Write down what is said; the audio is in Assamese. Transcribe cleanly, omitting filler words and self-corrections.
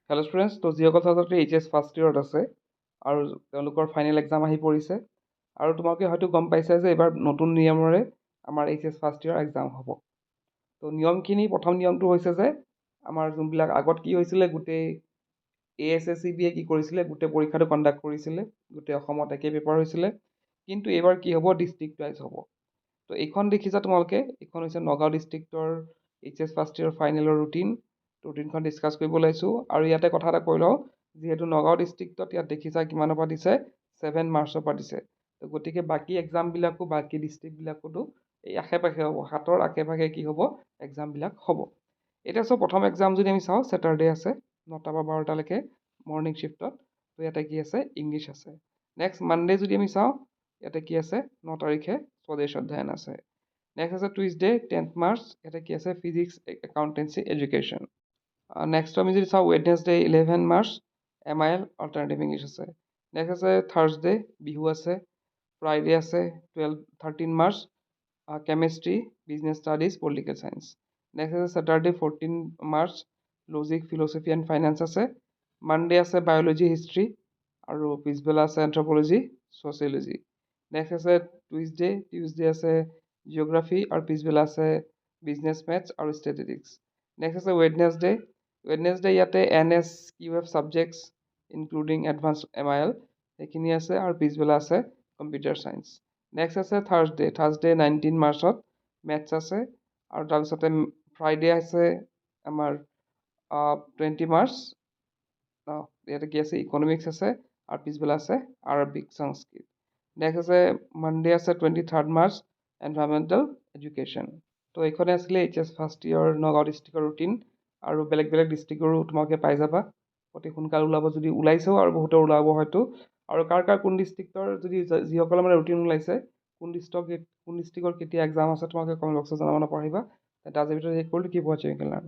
হেল্ল' ষ্টুডেণ্টছ, তো যিসকল ছাত্ৰ ছাত্ৰী এইচ এছ ফাৰ্ষ্ট ইয়েৰত আছে আৰু তেওঁলোকৰ ফাইনেল এক্সাম আহি পৰিছে আৰু তোমালোকে হয়তো গম পাইছা যে এইবাৰ নতুন নিয়মৰে আমাৰ H S first year exam হ'ব। তো নিয়মখিনি প্ৰথম নিয়মটো হৈছে যে আমাৰ যোনবিলাক আগত কি হৈছিলে, গোটেই ASSCB কি কৰিছিলে, গোটেই পৰীক্ষাটো কণ্ডাক্ট কৰিছিলে, গোটেই অসমত একে পেপাৰ হৈছিলে। কিন্তু এইবাৰ কি হ'ব, ডিষ্ট্ৰিক্ট ৱাইজ হ'ব। তো এইখন দেখিছা তোমালোকে, এইখন হৈছে নগাঁও ডিষ্ট্ৰিক্টৰ এইচ এছ ফাৰ্ষ্ট ইয়েৰ ফাইনেলৰ ৰুটিনখন ডিছকাছ কৰিব ওলাইছোঁ। আৰু ইয়াতে কথা এটা কৈ লওঁ, যিহেতু নগাঁও ডিষ্ট্ৰিক্টত ইয়াত দেখিছা কিমানৰ পৰা দিছে, 7 মাৰ্চৰ পৰা দিছে। তো গতিকে বাকী এক্সামবিলাকো বাকী ডিষ্ট্ৰিক্টবিলাকতো এই আশে পাশে হ'ব, 7ৰ আশে পাশে কি হ'ব, এক্সামবিলাক হ'ব। এতিয়া চব প্ৰথম এক্সাম যদি আমি চাওঁ, ছেটাৰডে আছে 9টা পৰা 12টালৈকে মৰ্ণিং শ্বিফ্টত। তো ইয়াতে কি আছে, ইংলিছ আছে। নেক্সট মানডে যদি আমি চাওঁ, ইয়াতে কি আছে, 9 তাৰিখে স্বদেশ অধ্যয়ন আছে। নেক্সট আছে টুইজডে 10 মাৰ্চ, ইয়াতে কি আছে, ফিজিক্স, একাউণ্টেঞ্চি, এডুকেশ্যন। নেক্সট আমি যদি চাওঁ, Wednesday 11 March, MIL alternative English আছে। নেক্সট আছে থাৰ্ছডে, বিহু আছে। ফ্ৰাইডে আছে 13 March, chemistry, business studies, political science. Next আছে Saturday 14 March, logic, philosophy and finance আছে। মানডে আছে বায়'লজি, হিষ্ট্ৰী, আৰু পিছবেলা আছে এন্থ্ৰপলজি, ছ'চিয়লজি। নেক্সট আছে টিউজডে আছে জিঅ'গ্ৰাফী, আৰু পিছবেলা আছে বিজনেছ মেথছ আৰু ষ্টেটিষ্টিক্স। নেক্সট আছে ৱেডনেছডে ইয়াতে NSQF subjects including advance MIL সেইখিনি আছে, আৰু পিছবেলা আছে কম্পিউটাৰ চায়েন্স। নেক্সট আছে থাৰ্ছডে 19 মাৰ্চত মেথছ আছে, আৰু তাৰপিছতে ফ্ৰাইডে আছে আমাৰ 20 মাৰ্চ, ইয়াতে কি আছে, ইকনমিক্স আছে, আৰু পিছবেলা আছে আৰবিক, সংস্কৃত। নেক্সট আছে মানডে আছে 23 মাৰ্চ, এনভাইৰনমেণ্টেল এডুকেশ্যন। তো এইখনে আছিলে H S first year Nagaon ডিষ্ট্ৰিক্টৰ ৰুটিন, আৰু বেলেগ বেলেগ ডিষ্ট্ৰিক্টৰো তোমালোকে পাই যাবা, অতি সোনকালে ওলাব, যদি ওলাইছেও আৰু বহুতৰ ওলাব হয়তো। আৰু কাৰ কোন ডিষ্ট্ৰিক্টৰ যদি যিসকলৰ মানে ৰুটিন ওলাইছে, কোন ডিষ্ট্ৰিক্টৰ কেতিয়া এক্সাম আছে, তোমালোকে কমেণ্ট বক্সত জনাব নাপাহৰিবা। আজিৰ ভিডিঅ'টো শেষ কৰিলোঁ। কিপ ৱাচিং, ইউ কেন লাৰ্ণ।